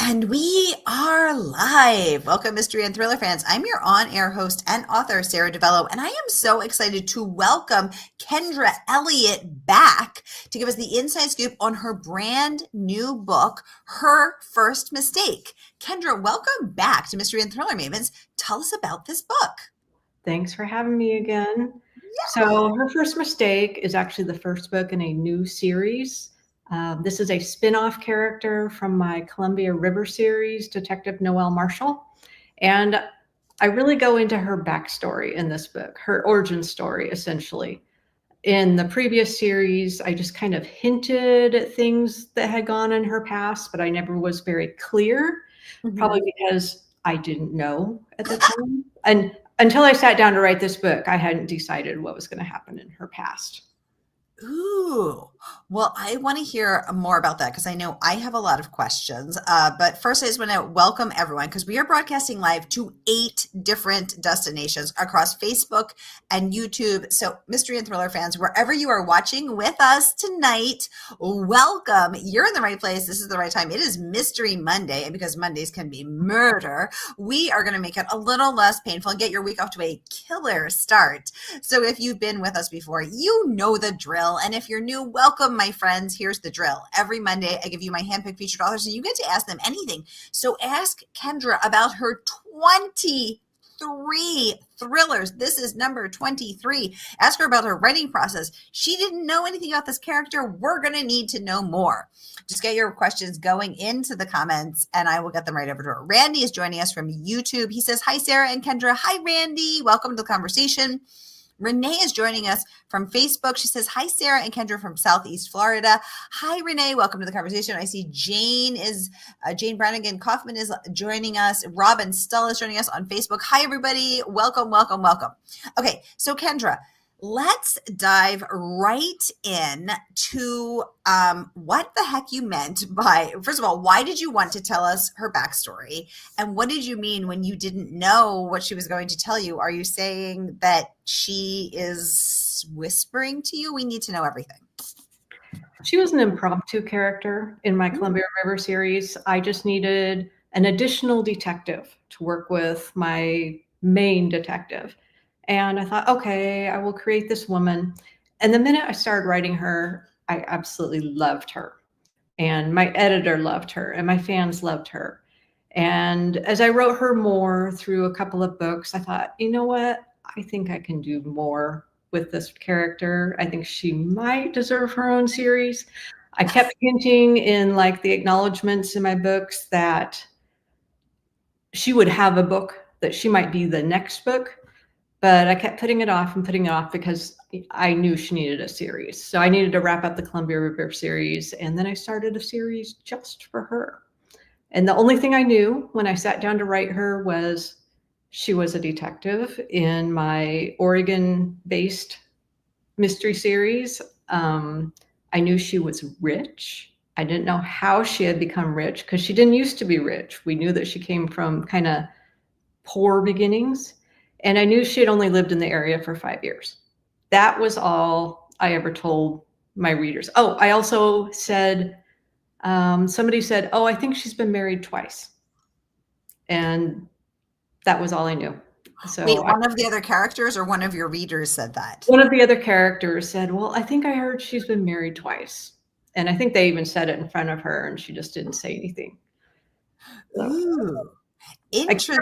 And we are live. Welcome, mystery and thriller fans. I'm your on-air host and author, Sara DiVello, and I am so excited to welcome Kendra Elliot back to give us the inside scoop on her brand new book, Her First Mistake. Kendra, welcome back to Mystery and Thriller Mavens. Tell us about this book. Thanks for having me again. So Her First Mistake is actually the first book in a new series. This is a spin-off character from my Columbia River series, Detective Noelle Marshall. And I really go into her backstory in this book, her origin story, essentially. In the previous series, I just kind of hinted at things that had gone in her past, but I never was very clear, probably because I didn't know at the time. And until I sat down to write this book, I hadn't decided what was going to happen in her past. Ooh, well, I want to hear more about that because I know I have a lot of questions. But first, I just want to welcome everyone because we are broadcasting live to 8 different destinations across Facebook and YouTube. So, mystery and thriller fans, wherever you are watching with us tonight, welcome. You're in the right place. This is the right time. It is Mystery Monday, and because Mondays can be murder, we are going to make it a little less painful and get your week off to a killer start. So, if you've been with us before, you know the drill. And if you're new, welcome, my friends. Here's the drill. Every Monday, I give you my handpicked featured authors, and you get to ask them anything. So ask Kendra about her 23 thrillers. This is number 23. Ask her about her writing process. She didn't know anything about this character. We're going to need to know more. Just get your questions going into the comments, and I will get them right over to her. Randy is joining us from YouTube. He says, hi, Sara and Kendra. Hi, Randy. Welcome to the conversation. Renee is joining us from Facebook. She says, hi, Sara and Kendra from Southeast Florida. Hi, Renee. Welcome to the conversation. I see Jane Brannigan Kaufman is joining us. Robin Stull is joining us on Facebook. Hi, everybody. Welcome, welcome, welcome. Okay, so Kendra, let's dive right in to what the heck you meant by, first of all, why did you want to tell us her backstory? And what did you mean when you didn't know what she was going to tell you? Are you saying that she is whispering to you? We need to know everything. She was an impromptu character in my Columbia River series. I just needed an additional detective to work with my main detective. And I thought, okay, I will create this woman. And the minute I started writing her, I absolutely loved her. And my editor loved her, and my fans loved her. And as I wrote her more through a couple of books, I thought, you know what? I think I can do more with this character. I think she might deserve her own series. I kept hinting in like the acknowledgments in my books that she would have a book, that she might be the next book. But I kept putting it off because I knew she needed a series. So I needed to wrap up the Columbia River series. And then I started a series just for her. And the only thing I knew when I sat down to write her was she was a detective in my Oregon-based mystery series. I knew she was rich. I didn't know how she had become rich because she didn't used to be rich. We knew that she came from kind of poor beginnings. And I knew she had only lived in the area for 5 years. That was all I ever told my readers. Oh, I also said, somebody said, oh, I think she's been married twice. And that was all I knew. So wait, one of the other characters or one of your readers said that? One of the other characters said, well, I think I heard she's been married twice. And I think they even said it in front of her and she just didn't say anything. Ooh, interesting.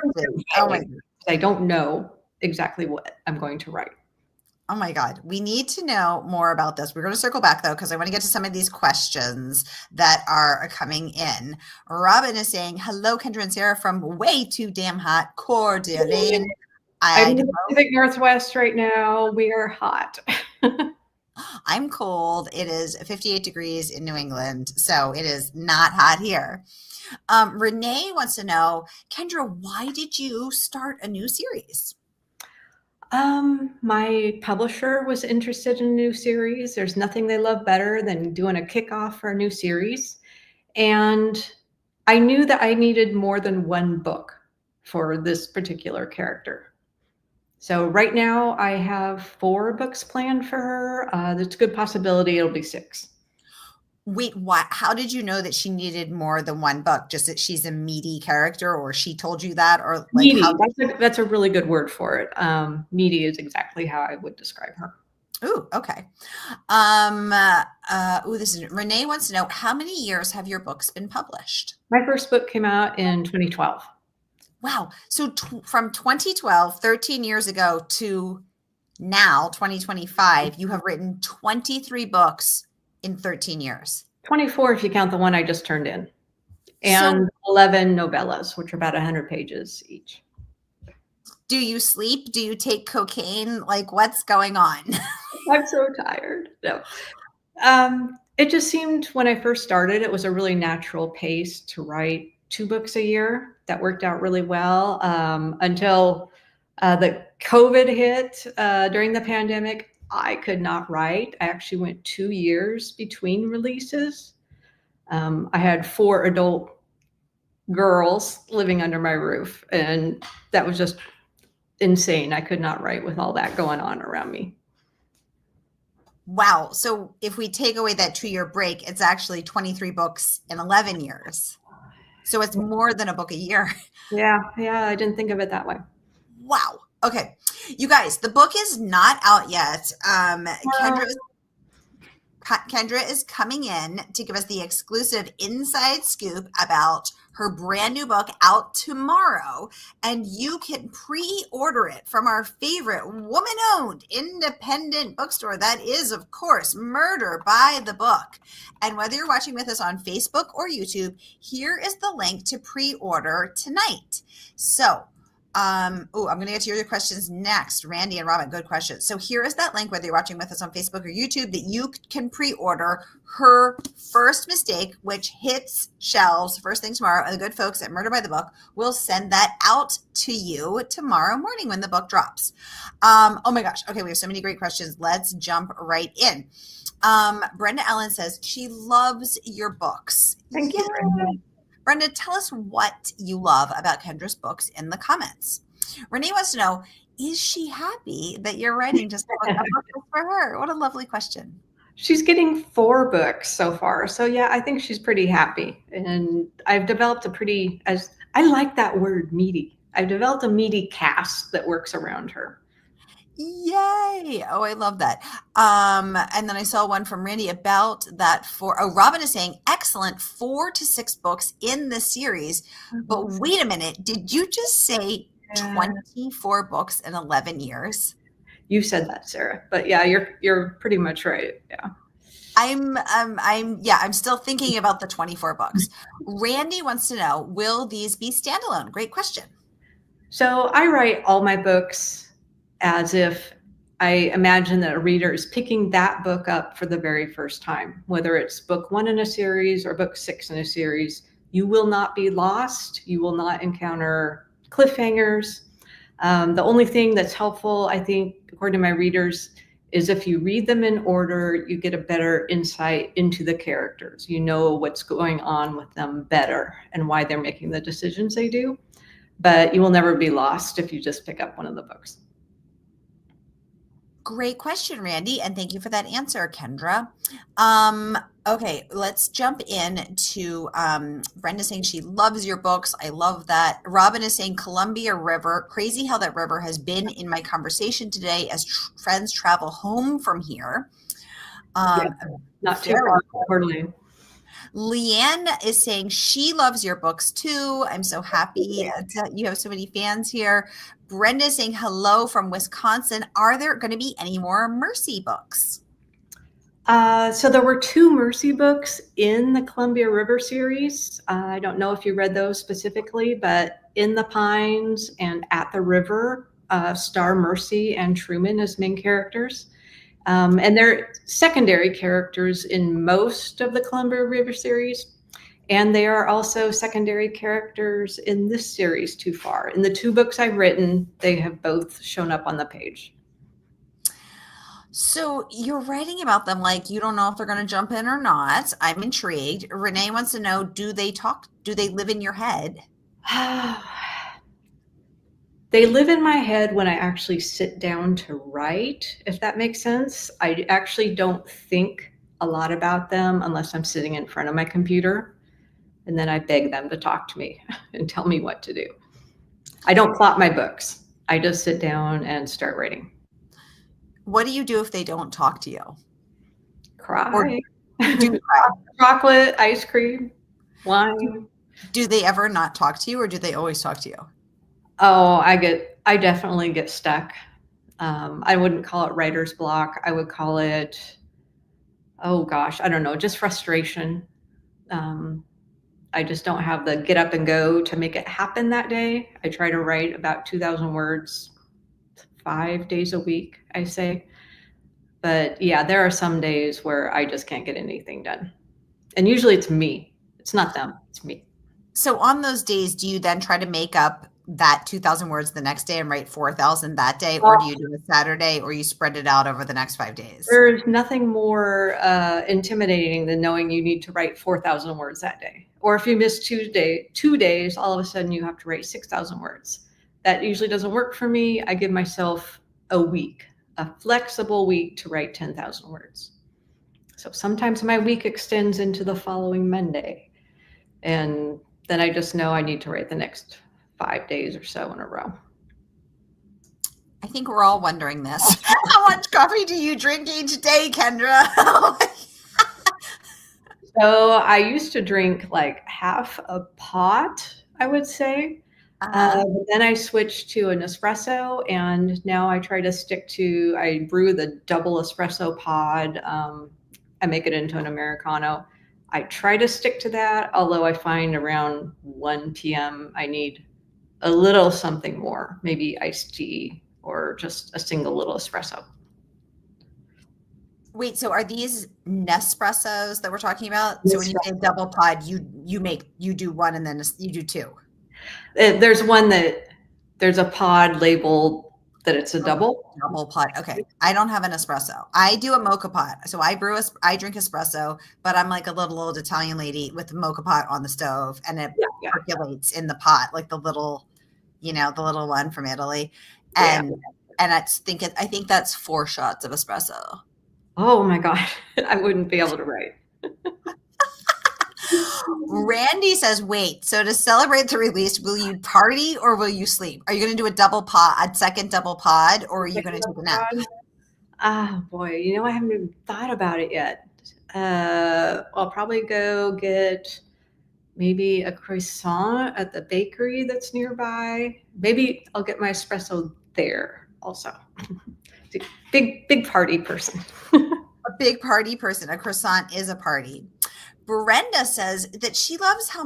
Oh my God. I don't know exactly what I'm going to write. Oh my God. We need to know more about this. We're going to circle back though, because I want to get to some of these questions that are coming in. Robin is saying, hello, Kendra and Sara from way too damn hot Coeur d'Alene. I'm in the Pacific Northwest right now. We are hot. I'm cold. It is 58 degrees in New England, so it is not hot here. Renee wants to know, Kendra, why did you start a new series? My publisher was interested in a new series. There's nothing they love better than doing a kickoff for a new series. And I knew that I needed more than one book for this particular character. So right now I have 4 books planned for her. There's a good possibility it'll be 6. Wait, what? How did you know that she needed more than one book? Just that she's a meaty character, or she told you that, or like Meaty. how? That's a really good word for it. Meaty is exactly how I would describe her. Ooh, okay. This is Renee wants to know, how many years have your books been published? My first book came out in 2012. Wow. So from 2012, 13 years ago to now, 2025, you have written 23 books in 13 years. 24 if you count the one I just turned in. And So 11 novellas, which are about 100 pages each. do you sleep? Do you take cocaine? Like, what's going on? I'm so tired. No. It just seemed when I first started, it was a really natural pace to write 2 books a year. That worked out really well until the COVID hit during the pandemic. I could not write. I actually went 2 years between releases. I had 4 adult girls living under my roof, and that was just insane. I could not write with all that going on around me. Wow. So if we take away that 2-year break, it's actually 23 books in 11 years. So it's more than a book a year. Yeah, I didn't think of it that way. Wow. Okay. You guys, the book is not out yet. Kendra is coming in to give us the exclusive inside scoop about her brand new book out tomorrow. And you can pre-order it from our favorite woman-owned independent bookstore. That is, of course, Murder by the Book. And whether you're watching with us on Facebook or YouTube, here is the link to pre-order tonight. So I'm going to get to your questions next. Randy and Robin, good questions. So here is that link, whether you're watching with us on Facebook or YouTube, that you can pre-order Her First Mistake, which hits shelves first thing tomorrow. And the good folks at Murder by the Book will send that out to you tomorrow morning when the book drops. Oh my gosh. Okay, we have so many great questions. Let's jump right in. Brenda Ellen says she loves your books. Thank you, Brenda. Brenda, tell us what you love about Kendra's books in the comments. Renee wants to know, is she happy that you're writing just a book for her? What a lovely question. She's getting 4 books so far. So yeah, I think she's pretty happy. And I've developed I like that word, meaty. I've developed a meaty cast that works around her. Yay. Oh, I love that. And then I saw one from Randy about that Robin is saying, excellent 4 to 6 books in the series. But wait a minute. Did you just say 24 books in 11 years? You said that, Sara. But yeah, you're pretty much right. Yeah. I'm still thinking about the 24 books. Randy wants to know, will these be standalone? Great question. So I write all my books as if I imagine that a reader is picking that book up for the very first time, whether it's book 1 in a series or book 6 in a series. You will not be lost. You will not encounter cliffhangers. The only thing that's helpful, I think, according to my readers, is if you read them in order, you get a better insight into the characters. You know what's going on with them better and why they're making the decisions they do. But you will never be lost if you just pick up one of the books. Great question, Randy, and thank you for that answer, Kendra. Okay, let's jump in to Brenda saying she loves your books. I love that. Robin is saying Columbia River. Crazy how that river has been in my conversation today as friends travel home from here. Not too far, totally. Leanne is saying she loves your books too. I'm so happy that you have so many fans here. Brenda is saying hello from Wisconsin. Are there going to be any more Mercy books? So there were 2 Mercy books in the Columbia River series. I don't know if you read those specifically, but In the Pines and At the River star Mercy and Truman as main characters. And they're secondary characters in most of the Columbia River series. And they are also secondary characters in this series too far. In the 2 books I've written, they have both shown up on the page. So you're writing about them like you don't know if they're going to jump in or not. I'm intrigued. Renee wants to know, do they talk? Do they live in your head? They live in my head when I actually sit down to write, if that makes sense. I actually don't think a lot about them unless I'm sitting in front of my computer. And then I beg them to talk to me and tell me what to do. I don't plot my books. I just sit down and start writing. What do you do if they don't talk to you? Cry. Or do you cry? Chocolate, ice cream, wine. Do they ever not talk to you, or do they always talk to you? Oh, I definitely get stuck. I wouldn't call it writer's block. I would call it, oh gosh, I don't know, just frustration. I just don't have the get up and go to make it happen that day. I try to write about 2,000 words 5 days a week, I say. But yeah, there are some days where I just can't get anything done. And usually it's me. It's not them, it's me. So on those days, do you then try to make up that 2,000 words the next day and write 4,000 that day? Or do you do a Saturday, or you spread it out over the next 5 days? There's nothing more intimidating than knowing you need to write 4,000 words that day. Or if you miss 2 days, all of a sudden you have to write 6,000 words. That usually doesn't work for me. I give myself a week, a flexible week to write 10,000 words. So sometimes my week extends into the following Monday. And then I just know I need to write the next 5 days or so in a row. I think we're all wondering this. How much coffee do you drink each day, Kendra? So I used to drink like half a pot, I would say. But then I switched to an espresso, and now I try to stick to, I brew the double espresso pod. I make it into an Americano. I try to stick to that, although I find around 1 p.m. I need a little something more, maybe iced tea or just a single little espresso. Wait, so are these Nespressos that we're talking about? So when you say double pod, you do one and then you do two. There's one that there's a pod labeled that it's a double pod. Okay. I don't have an espresso. I do a mocha pot. So I drink espresso, but I'm like a little old Italian lady with the mocha pot on the stove, and it percolates in the pot, like the little one from Italy. And I think that's 4 shots of espresso. Oh my God. I wouldn't be able to write. Randy says, wait, so to celebrate the release, will you party or will you sleep? Are you going to do a second double pod, or are you going to take a nap? Oh boy, I haven't even thought about it yet. I'll probably go get maybe a croissant at the bakery that's nearby. Maybe I'll get my espresso there also. Big party person. A big party person. A croissant is a party. Brenda says that she loves how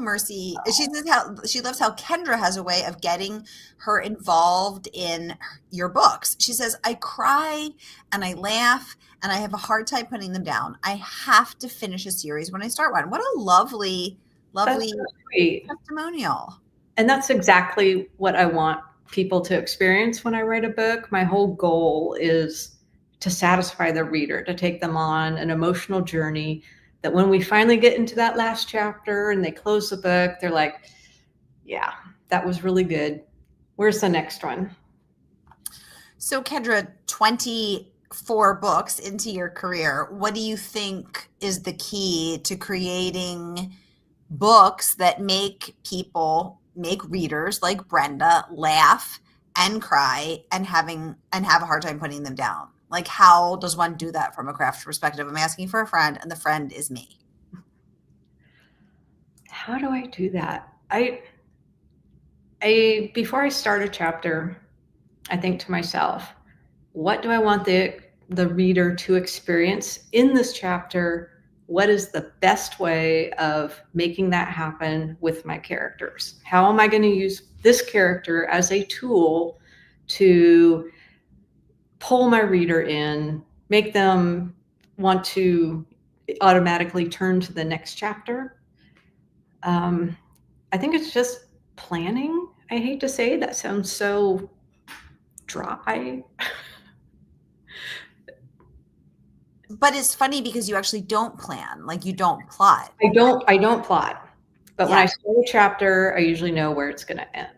Kendra has a way of getting her involved in your books. She says, I cry and I laugh and I have a hard time putting them down. I have to finish a series when I start one. What a lovely testimonial. And that's exactly what I want people to experience when I write a book. My whole goal is to satisfy the reader, to take them on an emotional journey, that when we finally get into that last chapter and they close the book, they're like, yeah, that was really good. Where's the next one? So Kendra, 24 books into your career, what do you think is the key to creating books that make readers like Brenda laugh and cry and have a hard time putting them down? Like, how does one do that from a craft perspective? I'm asking for a friend, and the friend is me. How do I do that? Before I start a chapter, I think to myself, what do I want the reader to experience in this chapter? What is the best way of making that happen with my characters? How am I going to use this character as a tool to pull my reader in, make them want to automatically turn to the next chapter? I think it's just planning. I hate to say that sounds so dry. But it's funny because you actually don't plan, like you don't plot. I don't plot. But when I start a chapter, I usually know where it's going to end.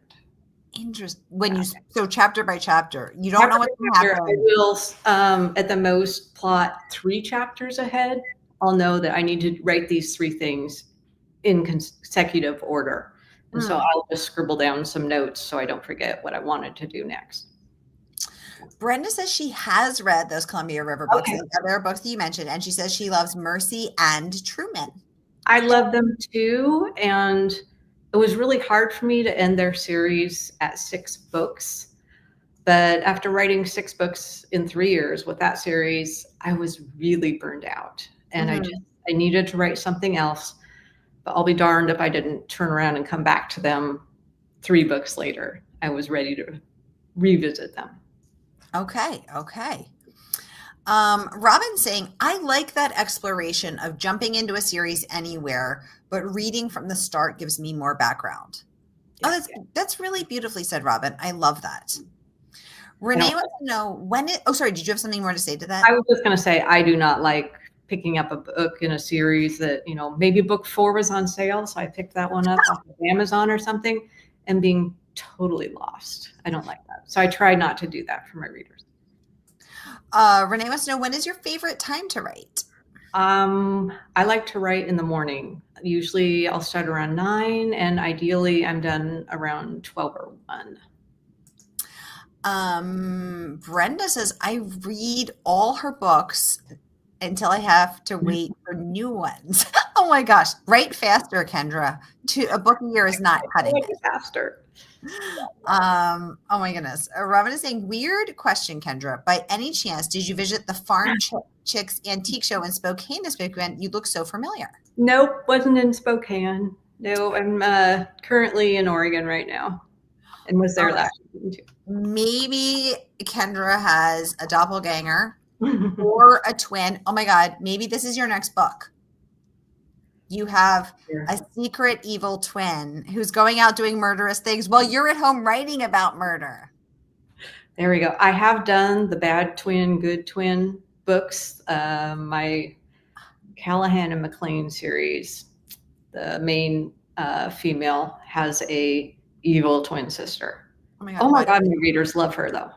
Interesting. So chapter by chapter, you don't know what's going to happen. I will, at the most, plot 3 chapters ahead. I'll know that I need to write these 3 things in consecutive order. And so I'll just scribble down some notes so I don't forget what I wanted to do next. Brenda says she has read those Columbia River books, the other books that you mentioned, and she says she loves Mercy and Truman. I love them too, and it was really hard for me to end their series at 6 books. But after writing 6 books in 3 years with that series, I was really burned out, and I needed to write something else. But I'll be darned if I didn't turn around and come back to them 3 books later. I was ready to revisit them. Okay. Robin saying, I like that exploration of jumping into a series anywhere, but reading from the start gives me more background. That's really beautifully said, Robin. I love that. Renee wants to know sorry, did you have something more to say to that? I was just going to say, I do not like picking up a book in a series that, maybe book 4 was on sale. So I picked that one up off of Amazon or something and being totally lost. I don't like that. So I try not to do that for my readers. Renee wants to know, when is your favorite time to write? I like to write in the morning. Usually I'll start around 9 and ideally I'm done around 12 or 1. Brenda says, I read all her books until I have to wait for new ones. Oh my gosh. Write faster, Kendra. A book a year is not cutting it. Faster. Oh my goodness. Robin is saying, weird question, Kendra. By any chance, did you visit the Farm Chicks Antique Show in Spokane this weekend? You look so familiar. Nope, wasn't in Spokane. No, I'm currently in Oregon right now and was there last weekend too. Maybe Kendra has a doppelganger or a twin. Oh my God. Maybe this is your next book. You have a secret evil twin who's going out doing murderous things while you're at home writing about murder. There we go. I have done the bad twin, good twin books. My Callahan and McLean series, the main female has a evil twin sister. Oh my God, my readers love her though.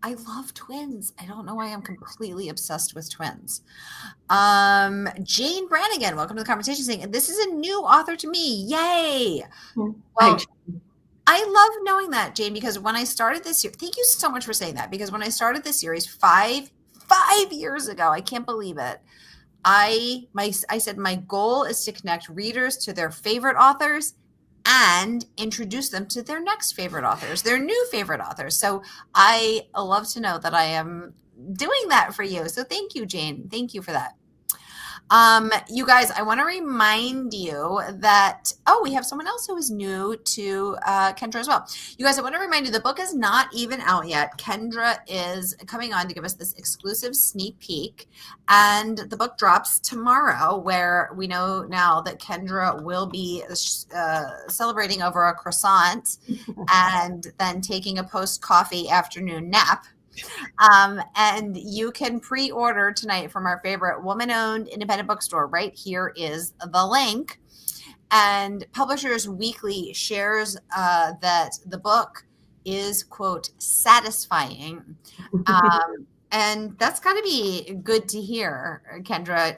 I love twins. I don't know why I'm completely obsessed with twins. Jane Brannigan, welcome to the conversation, saying, this is a new author to me. Yay. Well, I love knowing that, Jane, because when I started this year, thank you so much for saying that, because when I started this series 5 years ago, I can't believe it. I said my goal is to connect readers to their favorite authors and introduce them to their next favorite authors, their new favorite authors. So I love to know that I am doing that for you. So thank you, Jane. Thank you for that. You guys, I want to remind you that, we have someone else who is new to Kendra as well. You guys, I want to remind you the book is not even out yet. Kendra is coming on to give us this exclusive sneak peek, and the book drops tomorrow, where we know now that Kendra will be celebrating over a croissant and then taking a post-coffee afternoon nap. And you can pre-order tonight from our favorite woman-owned independent bookstore. Right here is the link. And Publishers Weekly shares that the book is, quote, satisfying. And that's got to be good to hear, Kendra.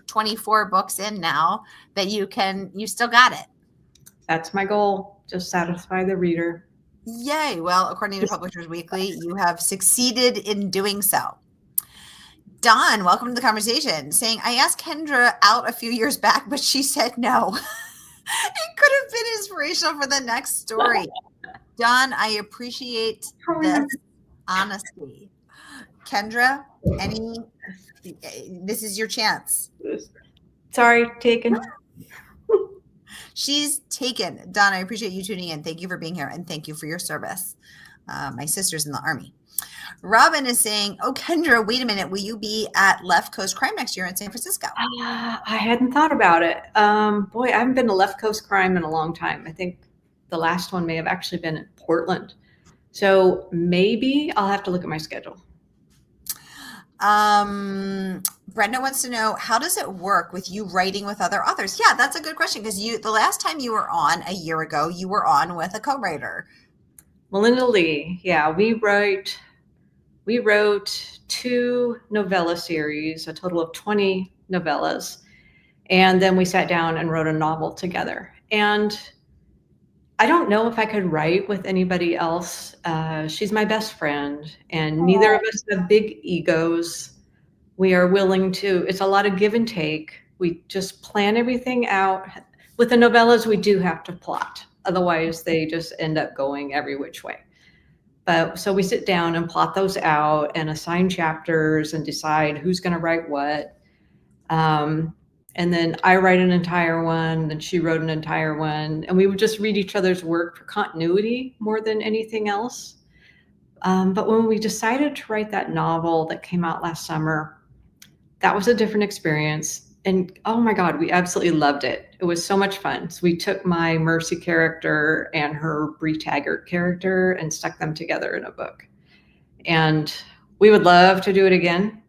24 books in now that you still got it. That's my goal. Just satisfy the reader. Yay. Well, according to Publishers Weekly, you have succeeded in doing so. Don, welcome to the conversation, saying, I asked Kendra out a few years back, but she said no. It could have been inspirational for the next story. Don, I appreciate this honesty. Kendra, this is your chance. Sorry, taken. She's taken. Don, I appreciate you tuning in. Thank you for being here, and thank you for your service. My sister's in the Army. Robin is saying, Kendra, wait a minute. Will you be at Left Coast Crime next year in San Francisco? I hadn't thought about it. Boy, I haven't been to Left Coast Crime in a long time. I think the last one may have actually been in Portland. So maybe I'll have to look at my schedule. Brenda wants to know, how does it work with you writing with other authors? Yeah, that's a good question, because the last time you were on a year ago, you were on with a co-writer. Melinda Lee. Yeah, we wrote 2 novella series, a total of 20 novellas. And then we sat down and wrote a novel together. And I don't know if I could write with anybody else. She's my best friend, and neither of us have big egos. We are willing to, it's a lot of give and take. We just plan everything out. With the novellas, we do have to plot. Otherwise, they just end up going every which way. But so we sit down and plot those out and assign chapters and decide who's going to write what. And then I write an entire one, and she wrote an entire one. And we would just read each other's work for continuity more than anything else. But when we decided to write that novel that came out last summer, that was a different experience. And oh my God, we absolutely loved it. It was so much fun. So we took my Mercy character and her Bree Taggart character and stuck them together in a book. And we would love to do it again.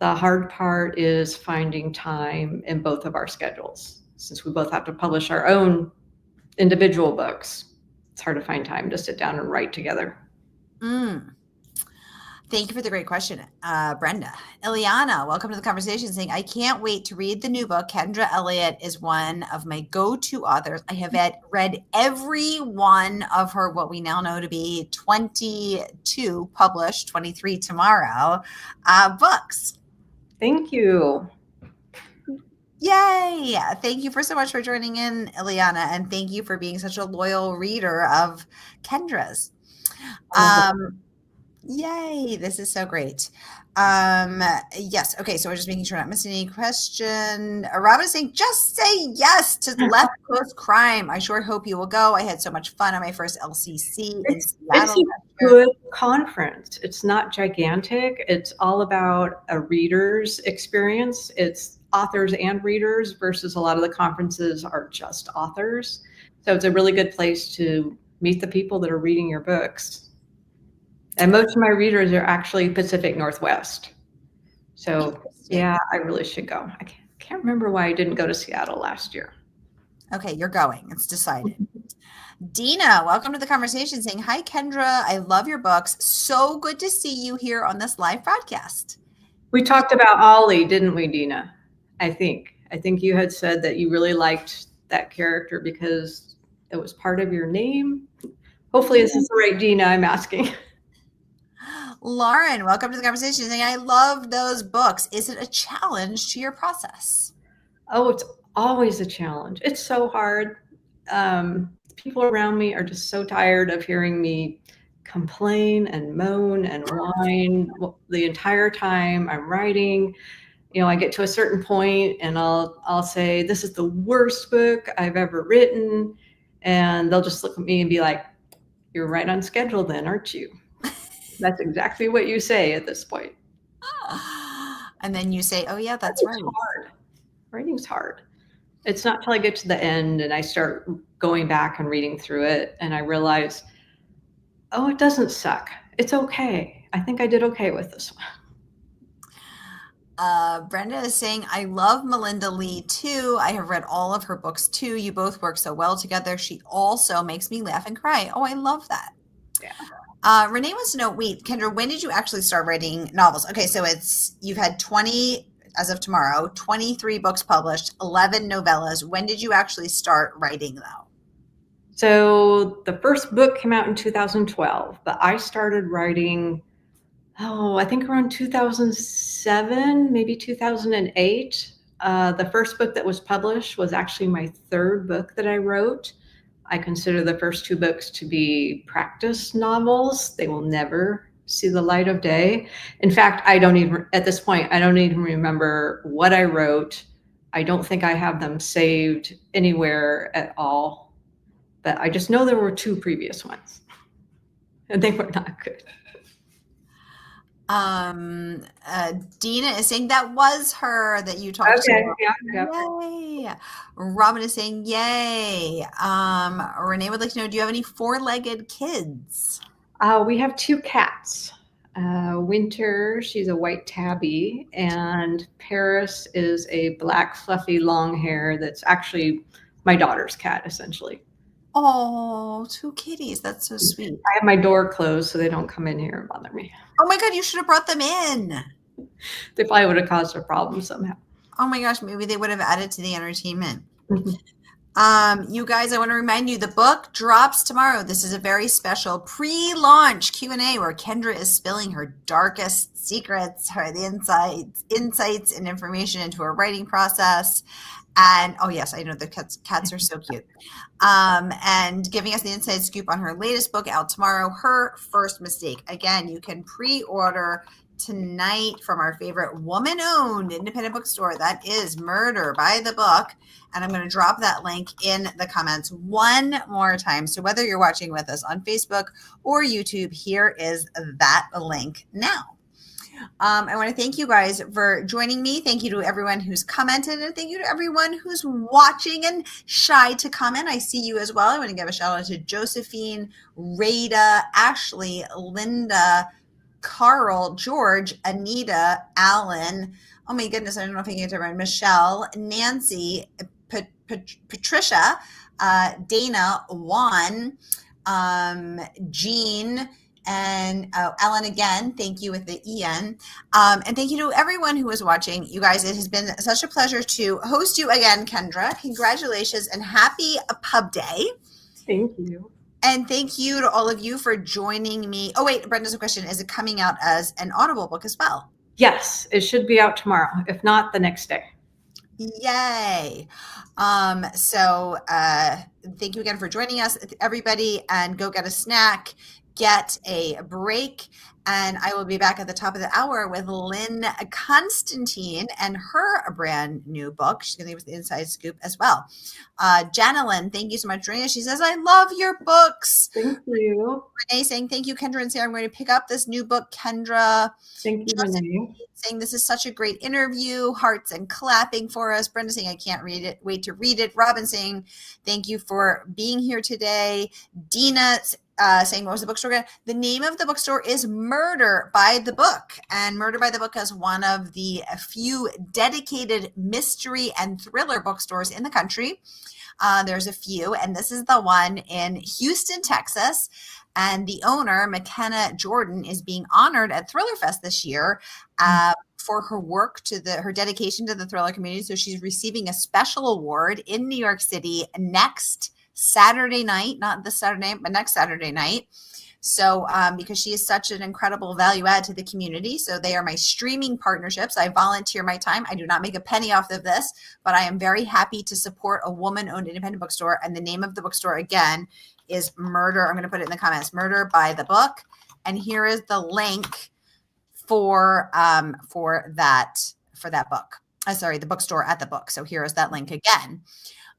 The hard part is finding time in both of our schedules. Since we both have to publish our own individual books, it's hard to find time to sit down and write together. Thank you for the great question, Brenda. Ileana, welcome to the conversation, saying, I can't wait to read the new book. Kendra Elliot is one of my go-to authors. I have read every one of her, what we now know to be 22 published, 23 tomorrow, books. Thank you. Yay. Thank you so much for joining in, Ileana, and thank you for being such a loyal reader of Kendra's. Yay. This is so great. Yes. Okay. So we're just making sure we're not missing any question. Robin is saying, just say yes to Left Coast Crime. I sure hope you will go. I had so much fun on my first LCC in Seattle. It's a good conference. It's not gigantic. It's all about a reader's experience. It's authors and readers versus a lot of the conferences are just authors. So it's a really good place to meet the people that are reading your books. And most of my readers are actually Pacific Northwest. So yeah, I really should go. I can't remember why I didn't go to Seattle last year. Okay, you're going. It's decided. Dina, welcome to the conversation, saying, hi, Kendra. I love your books. So good to see you here on this live broadcast. We talked about Ollie, didn't we, Dina? I think you had said that you really liked that character because it was part of your name. Hopefully this is the right Dina I'm asking. Lauren, welcome to the conversation, saying, I love those books. Is it a challenge to your process? Oh, it's always a challenge. It's so hard. People around me are just so tired of hearing me complain and moan and whine the entire time I'm writing. You know, I get to a certain point and I'll say, this is the worst book I've ever written. And they'll just look at me and be like, you're right on schedule then, aren't you? That's exactly what you say at this point. And then you say, oh yeah, that's right. Hard. Writing's hard. It's not till I get to the end and I start going back and reading through it and I realize, oh, it doesn't suck. It's okay. I think I did okay with this one. Brenda is saying, I love Melinda Lee too. I have read all of her books too. You both work so well together. She also makes me laugh and cry. Oh, I love that. Yeah. Renee wants to know, wait, Kendra, when did you actually start writing novels? Okay, so you've had 20, as of tomorrow, 23 books published, 11 novellas. When did you actually start writing, though? So the first book came out in 2012, but I started writing, I think around 2007, maybe 2008. The first book that was published was actually my third book that I wrote. I consider the first two books to be practice novels. They will never see the light of day. In fact, at this point, I don't even remember what I wrote. I don't think I have them saved anywhere at all, but I just know there were two previous ones and they were not good. Dina is saying that was her that you talked to. Yeah. Yay. Robin is saying, yay. Renee would like to know, do you have any four-legged kids? We have two cats. Winter, she's a white tabby, and Paris is a black, fluffy, long hair that's actually my daughter's cat, essentially. Oh, two kitties. That's so sweet. I have my door closed so they don't come in here and bother me. Oh my God, you should have brought them in. They probably would have caused a problem somehow. Oh my gosh, maybe they would have added to the entertainment. Mhm. You guys, I want to remind you, the book drops tomorrow. This is a very special pre-launch Q&A where Kendra is spilling her darkest secrets, the insights and information into her writing process. And oh yes, I know the cats are so cute. And giving us the inside scoop on her latest book out tomorrow, Her First Mistake. Again, you can pre-order tonight from our favorite woman-owned independent bookstore. That is Murder by the Book. And I'm going to drop that link in the comments one more time. So whether you're watching with us on Facebook or YouTube, here is that link now. I want to thank you guys for joining me. Thank you to everyone who's commented, and thank you to everyone who's watching and shy to comment. I see you as well. I want to give a shout out to Josephine, Rada, Ashley, Linda, Carl, George, Anita, Alan. Oh my goodness, I don't know if I can get to everyone. Michelle, Nancy, Patricia, Dana, Juan, Jean, and Ellen again. Thank you with the EN. And thank you to everyone who is watching. You guys, it has been such a pleasure to host you again, Kendra. Congratulations and happy Pub Day. Thank you. And thank you to all of you for joining me. Oh, wait, Brenda's a question. Is it coming out as an Audible book as well? Yes, it should be out tomorrow. If not, the next day. Yay. So thank you again for joining us, everybody, and go get a snack, get a break, and I will be back at the top of the hour with Lynn Constantine and her brand new book. She's going to give us the inside scoop as well. Janelyn, thank you so much for joining us. She says, I love your books. Thank you. Renee saying, thank you, Kendra and Sara. I'm going to pick up this new book, Kendra. Thank you, Renee. Saying this is such a great interview. Hearts and clapping for us. Brenda saying, I can't wait to read it. Robin saying, thank you for being here today. Dina saying, what was the bookstore again? The name of the bookstore is Murder by the Book. And Murder by the Book is one of the few dedicated mystery and thriller bookstores in the country. There's a few, and this is the one in Houston, Texas. And the owner, McKenna Jordan, is being honored at Thriller Fest this year for her work her dedication to the thriller community. So she's receiving a special award in New York City next Saturday night, not this Saturday, but next Saturday night. So because she is such an incredible value add to the community. So they are my streaming partnerships. I volunteer my time. I do not make a penny off of this, but I am very happy to support a woman-owned independent bookstore. And the name of the bookstore, again, is Murder. I'm going to put it in the comments, Murder by the Book. And here is the link for that book. Sorry, the bookstore at the book. So here is that link again.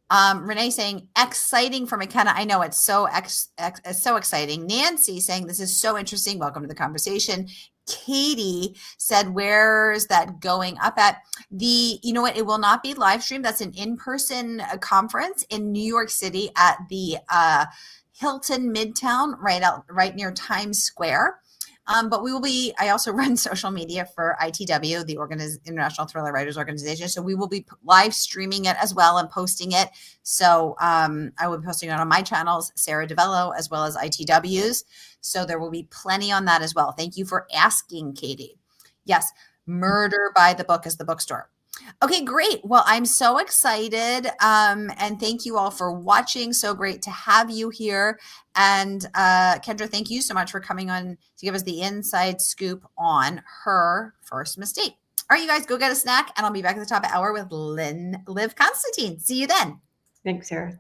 Renee saying, exciting for McKenna. I know it's so exciting. Nancy saying, this is so interesting. Welcome to the conversation. Katie said, where's that going up at? You know what? It will not be live streamed. That's an in-person conference in New York City at the Hilton Midtown, right near Times Square. But we will be, I also run social media for ITW, the International Thriller Writers Organization. So we will be live streaming it as well and posting it. So I will be posting it on my channels, Sara DiVello, as well as ITW's. So there will be plenty on that as well. Thank you for asking, Katie. Yes, Murder by the Book is the bookstore. Okay, great. Well, I'm so excited. And thank you all for watching. So great to have you here. And Kendra, thank you so much for coming on to give us the inside scoop on Her First Mistake. All right, you guys, go get a snack, and I'll be back at the top of the hour with Liv Constantine. See you then. Thanks, Sara.